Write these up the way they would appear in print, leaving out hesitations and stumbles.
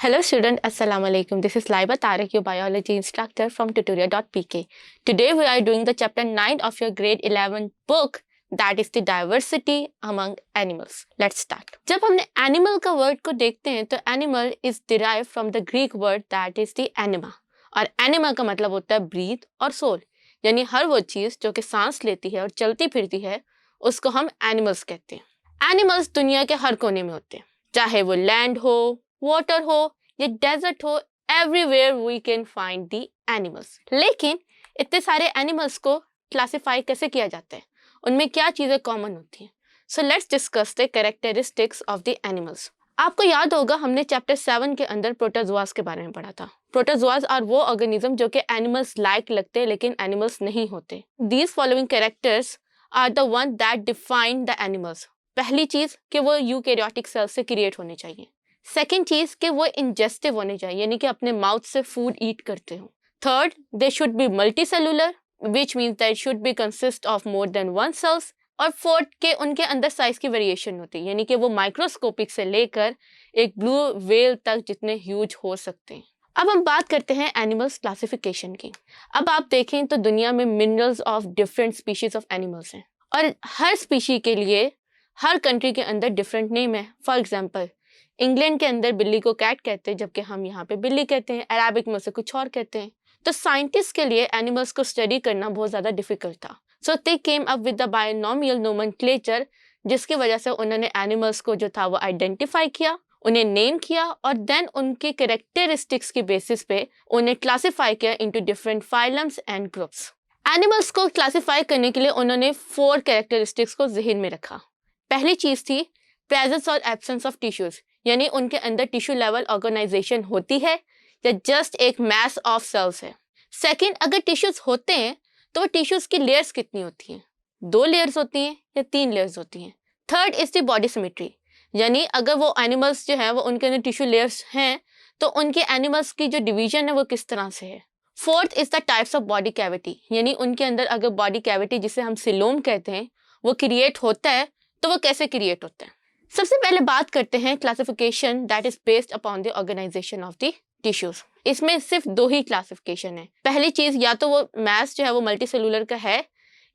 Hello student, Assalamu alaikum. This is Laiba Tariq, your biology instructor from tutorial.pk. Today we are doing the chapter 9 of your grade 11 book, that is the diversity among animals. Let's start. जब हमने animal का word को देखते हैं तो animal is derived from the Greek word that is the anima. और anima का मतलब होता है breathe और soul. यानी हर वो चीज़ जो कि सांस लेती है और चलती फिरती है उसको हम animals कहते हैं. Animals दुनिया के हर कोने में होते हैं, चाहे वो land हो, वाटर हो या डेजर्ट हो, everywhere we can find the animals. लेकिन इतने सारे एनिमल्स को क्लासिफाई कैसे किया जाता है, उनमें क्या चीज़ें कॉमन होती हैं. So let's discuss the characteristics of the animals. आपको याद होगा हमने चैप्टर 7 के अंदर प्रोटोजोआस के बारे में पढ़ा था. प्रोटोजोआस आर वो ऑर्गेनिज्म जो कि एनिमल्स लाइक लगते हैं लेकिन एनिमल्स नहीं होते. These following characters are the one that define the animals. पहली चीज़ कि वो यूकैरियोटिक सेल से क्रिएट होने चाहिए. सेकेंड चीज़ कि वो इंजेस्टिव होने चाहिए, यानी कि अपने माउथ से फूड ईट करते हो. Third, they should be multi cellular which means that should be consist of more than one cells. और फोर्थ के उनके अंदर साइज की वेरिएशन होती है, यानी कि वो माइक्रोस्कोपिक से लेकर एक ब्लू व्हेल तक जितने ह्यूज हो सकते हैं. अब हम बात करते हैं एनिमल्स क्लासिफिकेशन की. अब आप देखें तो दुनिया में minerals of different species of animals हैं और हर स्पीशी के लिए हर कंट्री के अंदर डिफरेंट नेम है. फॉर एग्जाम्पल, इंग्लैंड के अंदर बिल्ली को कैट कहते हैं जबकि हम यहाँ पे बिल्ली कहते हैं. अरेबिक में उसे कुछ और कहते हैं. तो साइंटिस्ट के लिए एनिमल्स को स्टडी करना बहुत ज़्यादा डिफिकल्ट था. So they came up with the binomial nomenclature, जिसकी वजह से उन्होंने एनिमल्स को जो था वो आइडेंटिफाई किया, उन्हें नेम किया और देन उनके कैरेक्टरिस्टिक्स की बेसिस पे उन्हें क्लासीफाई किया into different phylums and groups. Animals को क्लासीफाई करने के लिए उन्होंने 4 कैरेक्टरिस्टिक्स को जहन में रखा. पहली चीज़ थी प्रेजेंस और एब्सेंस ऑफ टिश्यूज, यानी उनके अंदर टिश्यू लेवल ऑर्गेनाइजेशन होती है या जस्ट एक मैस ऑफ सेल्स है. सेकंड, अगर टिश्यूज होते हैं तो वो टिश्यूज की लेयर्स कितनी होती हैं, 2 लेयर्स होती हैं या 3 लेयर्स होती हैं. Third is the body symmetry, यानी अगर वो एनिमल्स जो है वो उनके अंदर टिश्यू लेयर्स हैं तो उनके एनिमल्स की जो डिवीजन है वो किस तरह से है. Fourth is the types of body cavity, यानी उनके अंदर अगर बॉडी कैविटी जिसे हम सिलोम कहते हैं वो क्रिएट होता है तो वो कैसे क्रिएट होता है. सबसे पहले बात करते हैं classification that is based upon the organisation of the tissues. इसमें सिर्फ 2 ही क्लासिफिकेशन है. पहली चीज, या तो वो मैस जो है वो मल्टी सेलुलर का है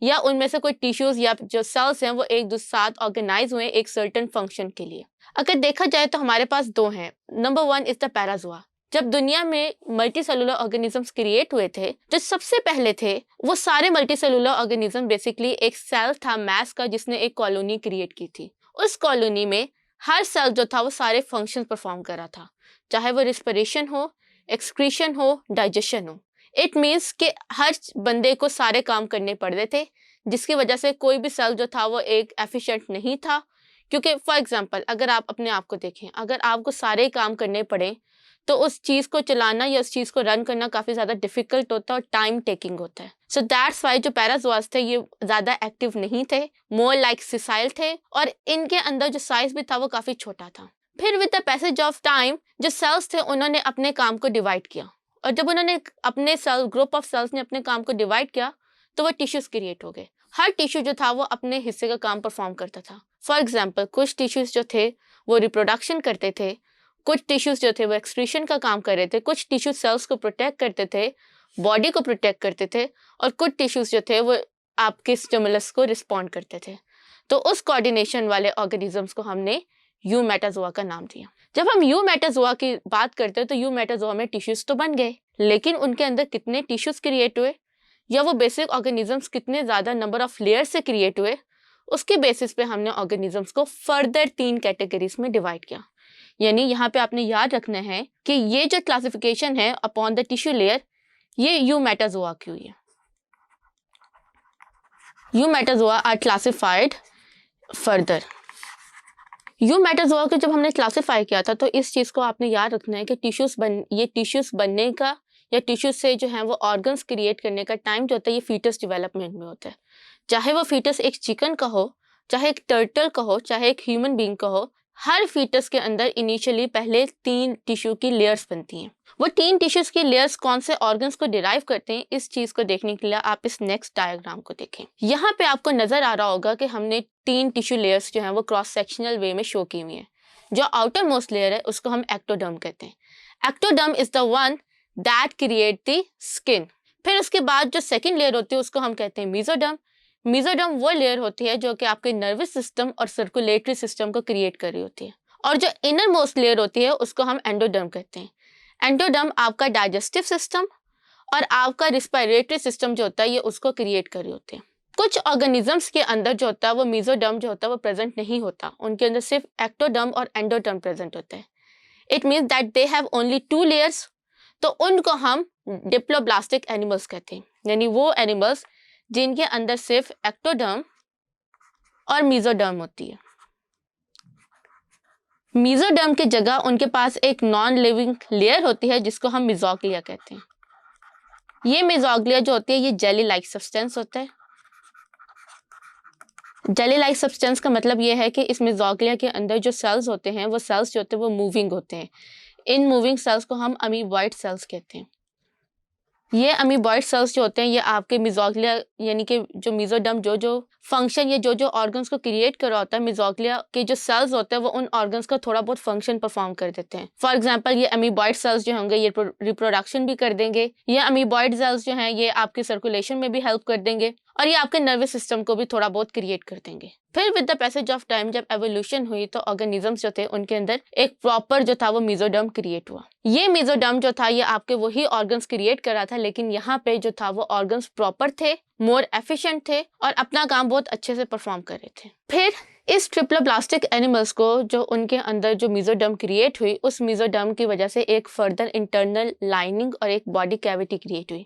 या उनमें से कोई टिश्यूज या जो सेल्स हैं वो एक दूसरे साथ ऑर्गेनाइज हुए एक सर्टेन फंक्शन के लिए. अगर देखा जाए तो हमारे पास 2 हैं. Number 1 is the Parazoa. जब दुनिया में मल्टी सेलुलर ऑर्गेनिजम्स क्रिएट हुए थे, जो सबसे पहले थे वो सारे मल्टी सेलुलर ऑर्गेनिज्म बेसिकली एक सेल था मैस का जिसने एक कॉलोनी क्रिएट की थी. उस कॉलोनी में हर सेल जो था वो सारे फंक्शंस परफॉर्म कर रहा था, चाहे वो रिस्पिरेशन हो, एक्सक्रीशन हो, डाइजेशन हो. इट मीन्स कि हर बंदे को सारे काम करने पड़ते थे, जिसकी वजह से कोई भी सेल जो था वो एक एफिशिएंट नहीं था. क्योंकि फॉर एग्जांपल अगर आप अपने आप को देखें, अगर आपको सारे काम करने पड़े तो उस चीज़ को चलाना या उस चीज़ को रन करना काफ़ी ज़्यादा डिफिकल्ट होता है और टाइम टेकिंग होता है. सो दैट्स वाई जो पैराजोआस थे ये ज़्यादा एक्टिव नहीं थे, मोर लाइक सिसाइल थे और इनके अंदर जो साइज भी था वो काफ़ी छोटा था. फिर with the passage of time जो सेल्स थे उन्होंने अपने काम को डिवाइड किया और जब उन्होंने अपने सेल ग्रुप ऑफ सेल्स ने अपने काम को डिवाइड किया तो वो टिश्यूज क्रिएट हो गए. हर टिश्यू जो था वो अपने हिस्से का काम परफॉर्म करता था. फॉर एग्जाम्पल, कुछ टिश्यूज जो थे वो रिप्रोडक्शन करते थे, कुछ टिश्यूज जो थे वो एक्सक्रीशन का काम कर रहे थे, कुछ टिश्यू सेल्स को प्रोटेक्ट करते थे, बॉडी को प्रोटेक्ट करते थे और कुछ टिश्यूज जो थे वो आपके स्टिमुलस को रिस्पॉन्ड करते थे. तो उस कोऑर्डिनेशन वाले ऑर्गेनिजम्स को हमने यूमेटाजोआ का नाम दिया. जब हम यूमेटाजोआ की बात करते हैं तो यूमेटाजोआ में टिश्यूज तो बन गए, लेकिन उनके अंदर कितने टिश्यूज क्रिएट हुए या वो बेसिक ऑर्गेनिजम्स कितने ज़्यादा नंबर ऑफ लेयर से क्रिएट हुए, उसके बेसिस पे हमने ऑर्गेनिजम्स को फर्दर 3 कैटेगरीज में डिवाइड किया. यानी यहाँ पे आपने याद रखना है कि ये जो क्लासिफिकेशन है अपॉन द टिश्यू लेयर ये यूमेटाजोआ की हुई है. Eumetazoa are classified further. Eumetazoa को जब हमने क्लासिफाई किया था तो इस चीज़ को आपने याद रखना है कि ये टिश्यूज बनने का या टिश्यूज से जो है वो ऑर्गन्स क्रिएट करने का टाइम जो होता है ये फीटस डेवलपमेंट में होता है. चाहे वो फीटस एक चिकन का हो, चाहे एक टर्टल का हो, चाहे एक ह्यूमन बीइंग का हो, हर फीटस के अंदर इनिशियली पहले 3 टिश्यू की लेयर्स बनती हैं. वो 3 टिश्यूज की लेयर्स कौन से ऑर्गन्स को डिराइव करते हैं, इस चीज़ को देखने के लिए आप इस नेक्स्ट डायग्राम को देखें. यहाँ पे आपको नजर आ रहा होगा कि हमने 3 टिश्यू लेयर्स जो हैं वो क्रॉस सेक्शनल वे में शो की हुई हैं. जो आउटर मोस्ट लेयर है उसको हम एक्टोडर्म कहते हैं। Ectoderm is the one that create the skin. फिर उसके बाद जो सेकेंड लेयर होती है उसको हम कहते हैं मीजोडर्म। मीजोडर्म वो लेयर होती है जो कि आपके नर्वस सिस्टम और सर्कुलेटरी सिस्टम को क्रिएट कर रही होती है। और जो इनर मोस्ट लेयर होती है उसको हम एंडोडर्म कहते हैं। एंडोडर्म आपका डाइजेस्टिव सिस्टम और आपका रिस्पिरेटरी सिस्टम जो होता है ये उसको क्रिएट कर रही होती है। कुछ ऑर्गेनिजम्स के अंदर जो होता है वो मीजोडर्म जो होता है वो प्रेजेंट नहीं होता, उनके अंदर सिर्फ एक्टोडर्म और एंडोडर्म प्रेजेंट होता है। It means that they have only 2 layers, तो उनको हम डिप्लोब्लास्टिक एनिमल्स कहते हैं, यानी वो एनिमल्स जिनके अंदर सिर्फ एक्टोडर्म और मीजोडर्म होती है। मीजोडर्म की जगह उनके पास एक नॉन लिविंग लेयर होती है जिसको हम मेसोग्लिया कहते हैं। ये मेसोग्लिया जो होती है ये जेली लाइक सब्सटेंस होता है। जेली लाइक सब्सटेंस का मतलब ये है कि इस मेसोग्लिया के अंदर जो सेल्स होते हैं वो सेल्स जो होते हैं वो मूविंग होते हैं। इन मूविंग सेल्स को हम अमीबॉइड सेल्स कहते हैं। ये अमीबॉइड सेल्स जो होते हैं ये आपके मेसोग्लिया यानी कि जो मेसोडर्म जो फंक्शन या जो ऑर्गन्स को क्रिएट कर रहा होता है, मेसोग्लिया के जो सेल्स होते हैं वो उन ऑर्गन्स का थोड़ा बहुत फंक्शन परफॉर्म कर देते हैं। फॉर एग्जांपल ये अमीबॉइड सेल्स जो होंगे ये रिप्रोडक्शन भी कर देंगे, ये अमीबॉइड सेल्स जो हैं ये आपके सर्कुलेशन में भी हेल्प कर देंगे और ये आपके नर्वस सिस्टम को भी थोड़ा बहुत क्रिएट कर देंगे। फिर with the passage of time जब एवोल्यूशन हुई तो ऑर्गेनिजम्स जो थे उनके अंदर एक प्रॉपर जो था वो मेसोडर्म क्रिएट हुआ। ये मेसोडर्म जो था ये आपके वही ऑर्गन्स क्रिएट कर रहा था, लेकिन यहाँ पे जो था वो ऑर्गन्स प्रॉपर थे, मोर एफिशिएंट थे और अपना काम बहुत अच्छे से परफॉर्म कर रहे थे। फिर इस ट्रिप्लोब्लास्टिक एनिमल्स को जो उनके अंदर जो मेसोडर्म क्रिएट हुई उस मेसोडर्म की वजह से एक फर्दर इंटरनल लाइनिंग और एक बॉडी कैविटी क्रिएट हुई।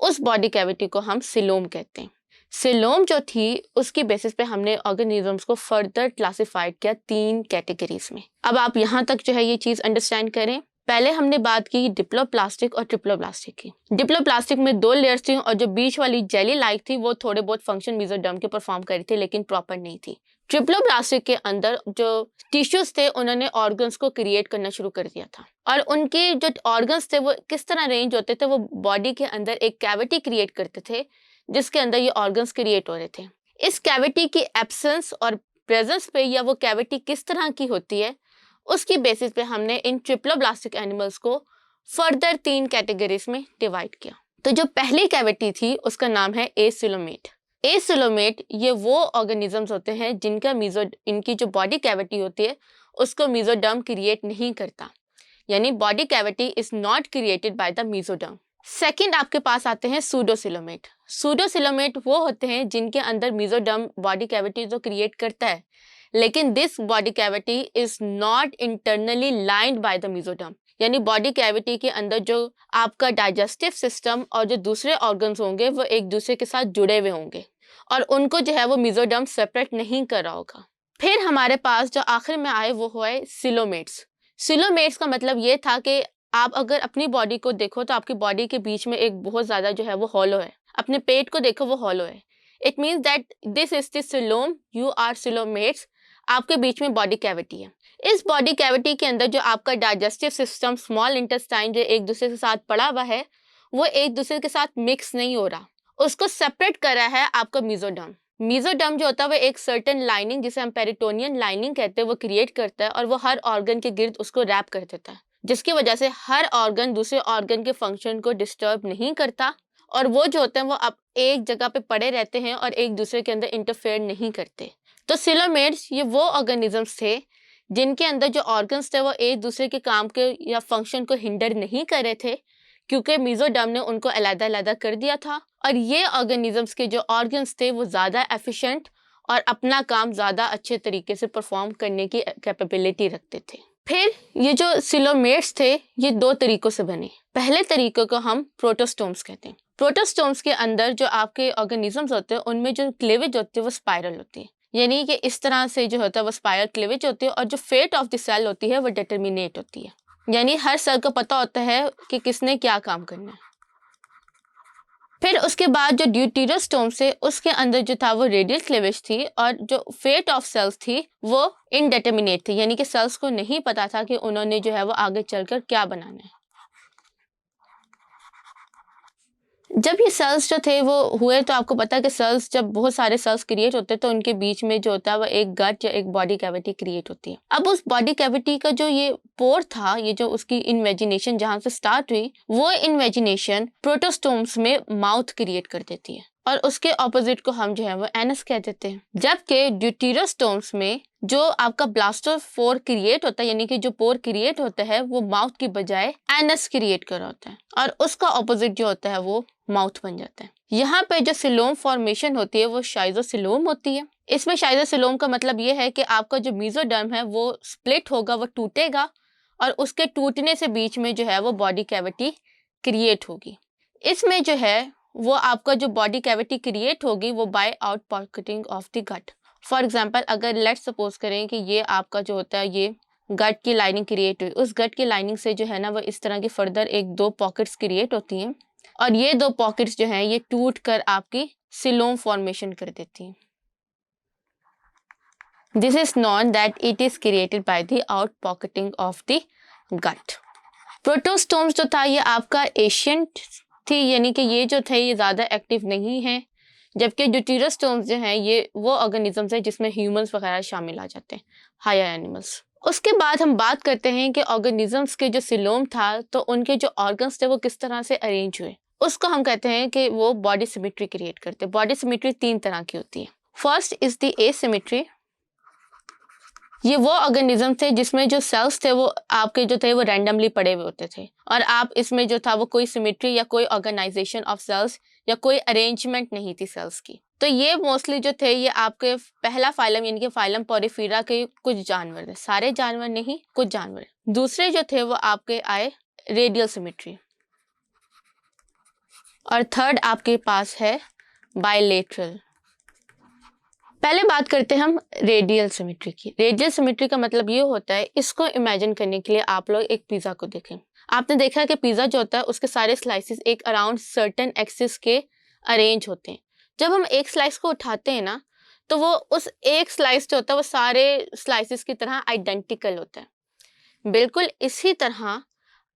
उस बॉडी कैविटी को हम सिलोम कहते हैं। सिलोम जो थी उसकी बेसिस पे हमने ऑर्गेनिजम्स को फर्दर क्लासिफाइड किया 3 कैटेगरीज में। अब आप यहाँ तक जो है ये चीज अंडरस्टैंड करें। पहले हमने बात की डिप्लोप्लास्टिक और ट्रिप्लोप्लास्टिक की। डिप्लोप्लास्टिक में 2 लेयर्स थी और जो बीच वाली जेली लाइक थी वो थोड़े बहुत फंक्शन मेसोडर्म के परफॉर्म कर रही थी लेकिन प्रॉपर नहीं थी। ट्रिप्लोप्लास्टिक के अंदर जो टिश्यूज थे उन्होंने ऑर्गन्स को क्रिएट करना शुरू कर दिया था और उनके जो ऑर्गन्स थे वो किस तरह अरेंज होते थे, वो बॉडी के अंदर एक कैविटी क्रिएट करते थे जिसके अंदर ये ऑर्गन्स क्रिएट हो रहे थे। इस कैविटी की एब्सेंस और प्रेजेंस पे या वो कैविटी किस तरह की होती है उसकी बेसिस पे हमने इन ट्रिप्लोब्लास्टिक एनिमल्स को फर्दर 3 कैटेगरीज में डिवाइड किया। तो जो पहली कैविटी थी उसका नाम है एसिलोमेट। एसिलोमेट ये वो ऑर्गेनिजम्स होते हैं जिनका इनकी जो बॉडी कैविटी होती है उसको मेसोडर्म क्रिएट नहीं करता, यानी body cavity is not created by the mesoderm. Second आपके पास आते हैं सूडोसिलोमेट। सूडोसिलोमेट वो होते हैं जिनके अंदर मेसोडर्म बॉडी कैविटी जो क्रिएट करता है लेकिन this body cavity is not internally lined by the mesoderm, यानी बॉडी कैविटी के अंदर जो आपका डाइजेस्टिव सिस्टम और जो दूसरे ऑर्गन्स होंगे वो एक दूसरे के साथ जुड़े हुए होंगे और उनको जो है वो मेसोडर्म सेपरेट नहीं कर रहा होगा। फिर हमारे पास जो आखिर में आए वो हुए सिलोमेट्स। सिलोमेट्स का मतलब ये था कि आप अगर अपनी बॉडी को देखो तो आपकी बॉडी के बीच में एक बहुत ज्यादा जो है वो हॉलो है। अपने पेट को देखो वो हॉलो है। It means that this is the coelom, you are coelomates. आपके बीच में बॉडी कैविटी है। इस बॉडी कैविटी के अंदर जो आपका डाइजेस्टिव सिस्टम, स्मॉल इंटेस्टाइन जो एक दूसरे के साथ पड़ा हुआ है वो एक दूसरे के साथ मिक्स नहीं हो रहा, उसको सेपरेट कर रहा है आपका मेसोडर्म। मेसोडर्म जो होता है वो एक सर्टेन लाइनिंग जिसे हम पेरिटोनियन लाइनिंग कहते हैं वो क्रिएट करता है और वो हर ऑर्गन के गिर्द उसको रैप कर देता है, जिसकी वजह से हर ऑर्गन दूसरे ऑर्गन के फंक्शन को डिस्टर्ब नहीं करता और वो जो होते हैं वो अब एक जगह पे पड़े रहते हैं और एक दूसरे के अंदर इंटरफेयर नहीं करते। तो सिलोमेट्स ये वो ऑर्गेनिजम्स थे जिनके अंदर जो ऑर्गन्स थे वो एक दूसरे के काम के या फंक्शन को हिंडर नहीं कर रहे थे क्योंकि मेसोडर्म ने उनको अलग-अलग कर दिया था और ये ऑर्गेनिजम्स के जो ऑर्गन्स थे वो ज़्यादा एफिशिएंट और अपना काम ज़्यादा अच्छे तरीके से परफॉर्म करने की कैपेबिलिटी रखते थे। फिर ये जो सिलोमेट्स थे ये 2 तरीकों से बने। पहले तरीके को हम प्रोटोस्टोम्स कहते हैं। प्रोटोस्टोम्स के अंदर जो आपके ऑर्गेनिजम्स होते हैं उनमें जो क्लीवेज होती है वो स्पाइरल होती है, यानी कि इस तरह से जो होता है वो स्पाइरल क्लीवेज होती है और जो फेट ऑफ द सेल होती है वो डिटर्मिनेट होती है, यानी हर सेल को पता होता है कि किसने क्या काम करना है। फिर उसके बाद जो ड्यूटेरोस्टोम से उसके अंदर जो था वो रेडियल क्लीवेज थी और जो फेट ऑफ सेल्स थी वो इनडिटर्मिनेट थी, यानी कि सेल्स को नहीं पता था कि उन्होंने जो है वो आगे चलकर क्या बनाना है। जब ये सेल्स जो थे वो हुए तो आपको पता है कि सेल्स, जब बहुत सारे सेल्स क्रिएट होते हैं तो उनके बीच में जो होता है वो एक गट या एक बॉडी कैविटी क्रिएट होती है। अब उस बॉडी कैविटी का जो ये पोर था, ये जो उसकी इन्वेजिनेशन जहां से स्टार्ट हुई, वो इन्वेजिनेशन प्रोटोस्टोम्स में माउथ क्रिएट कर देती है और उसके ऑपोजिट को हम जो है वो एनस कह देते हैं। जबकि ड्यूटेरोस्टोम्स में जो आपका ब्लास्टोफोर क्रिएट होता है, यानी कि जो पोर क्रिएट होता है वो माउथ की बजाय एनस क्रिएट कर रहा होता है और उसका ऑपोजिट जो होता है वो माउथ बन जाता है। यहाँ पे जो सिलोम फॉर्मेशन होती है वो शाइजोसिलोम होती है। इसमें शाइजोसिलोम का मतलब ये है कि आपका जो मेसोडर्म है वो स्प्लिट होगा, वो टूटेगा और उसके टूटने से बीच में जो है वो बॉडी कैविटी क्रिएट होगी। इसमें जो है वो आपका जो बॉडी कैविटी क्रिएट होगी वो by out pocketing of the gut. For example, अगर लेट्स सपोज करें कि ये आपका जो होता है ये गट की लाइनिंग क्रिएट हुई, उस गट की लाइनिंग से जो है ना वो इस तरह की फर्दर एक दो पॉकेट्स क्रिएट होती हैं और ये दो पॉकेट्स जो हैं ये टूट कर आपकी सिलोम फॉर्मेशन कर देती हैं। This is known that it is created by the out pocketing of the gut. Protostomes जो था ये आपका एशियंट थी, यानी कि ये जो थे ये ज़्यादा एक्टिव नहीं है, जबकि ड्यूटेरोस्टोम्स जो हैं ये वो ऑर्गेनिजम्स हैं जिसमें ह्यूमंस वगैरह शामिल आ जाते हैं, हायर एनिमल्स। उसके बाद हम बात करते हैं कि ऑर्गेनिजम्स के जो सिलोम था तो उनके जो ऑर्गन्स थे वो किस तरह से अरेंज हुए। उसको हम कहते हैं कि वो बॉडी सिमेट्री क्रिएट करते हैं। बॉडी सिमेट्री 3 तरह की होती है। First is the asymmetry. ये वो ऑर्गेनिज्म थे जिसमें जो सेल्स थे वो आपके जो थे वो रैंडमली पड़े हुए होते थे और आप इसमें जो था वो कोई सिमेट्री या कोई ऑर्गेनाइजेशन ऑफ सेल्स या कोई अरेंजमेंट नहीं थी सेल्स की। तो ये मोस्टली जो थे ये आपके पहला फाइलम यानी कि फाइलम पोरिफेरा के कुछ जानवर थे, सारे जानवर नहीं, कुछ जानवर। दूसरे जो थे वो आपके आए रेडियल सिमेट्री और थर्ड आपके पास है बायलेटरल। पहले बात करते हैं हम रेडियल सिमेट्री की। रेडियल सिमेट्री का मतलब ये होता है, इसको इमेजिन करने के लिए आप लोग एक पिज़्ज़ा को देखें। आपने देखा कि पिज़्ज़ा जो होता है उसके सारे स्लाइसेस एक अराउंड सर्टेन एक्सिस के अरेंज होते हैं। जब हम एक स्लाइस को उठाते हैं ना तो वो उस एक स्लाइस जो होता है वो सारे स्लाइसेस की तरह आइडेंटिकल होता है। बिल्कुल इसी तरह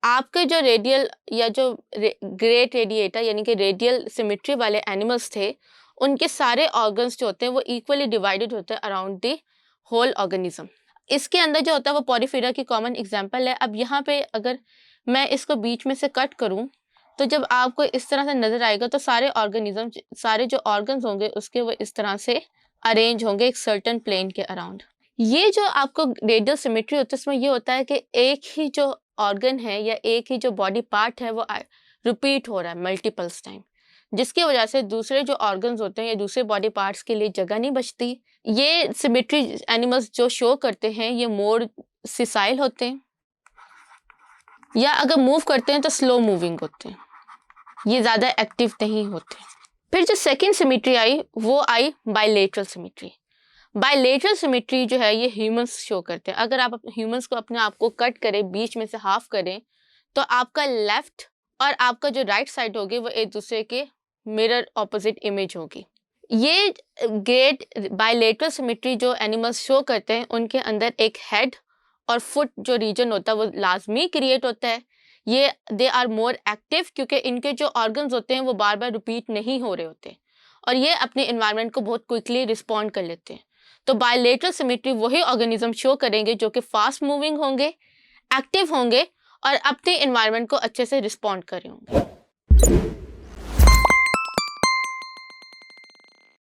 आपके जो रेडियल या जो ग्रेट रेडिएटर यानी कि रेडियल सिमेट्री वाले एनिमल्स थे उनके सारे ऑर्गन्स जो होते हैं वो इक्वली डिवाइडेड होते हैं अराउंड द होल ऑर्गेनिज्म। इसके अंदर जो होता है वो पोरिफेरा की कॉमन एग्जांपल है। अब यहाँ पे अगर मैं इसको बीच में से कट करूँ तो जब आपको इस तरह से नजर आएगा तो सारे ऑर्गेनिज्म, सारे जो ऑर्गन्स होंगे उसके वो इस तरह से अरेंज होंगे एक सर्टेन प्लेन के अराउंड। ये जो आपको रेडियल सिमेट्री होता है इसमें ये होता है कि एक ही जो ऑर्गन है या एक ही जो बॉडी पार्ट है वो रिपीट हो रहा है मल्टीपल्स टाइम, जिसकी वजह से दूसरे जो ऑर्गन्स होते हैं या दूसरे बॉडी पार्ट्स के लिए जगह नहीं बचती। ये सिमेट्री एनिमल्स जो शो करते हैं ये मोर सिसाइल होते हैं या अगर मूव करते हैं तो स्लो मूविंग होते हैं, ये ज़्यादा एक्टिव नहीं होते। फिर जो सेकेंड सिमेट्री आई वो आई बायलेटरल सिमेट्री। बायलेटरल सिमेट्री जो है ये ह्यूमंस शो करते हैं। अगर आप ह्यूमंस को अपने आप को कट करें, बीच में से हाफ करें, तो आपका लेफ्ट और आपका जो राइट साइड होगी वो एक दूसरे के मिरर ऑपोजिट इमेज होगी। ये ग्रेट बायलेटरल सिमेट्री जो एनिमल्स शो करते हैं उनके अंदर एक हेड और फुट जो रीजन होता है वो लाजमी क्रिएट होता है। ये दे आर मोर एक्टिव क्योंकि इनके जो ऑर्गन्स होते हैं वो बार बार रिपीट नहीं हो रहे होते और ये अपने इन्वायरमेंट को बहुत क्विकली रिस्पॉन्ड कर लेते हैं। तो बायलेटरल सिमेट्री वही ऑर्गेनिज्म शो करेंगे जो कि फास्ट मूविंग होंगे, एक्टिव होंगे और अपने इन्वायरमेंट को अच्छे से रिस्पॉन्ड कर रहे होंगे।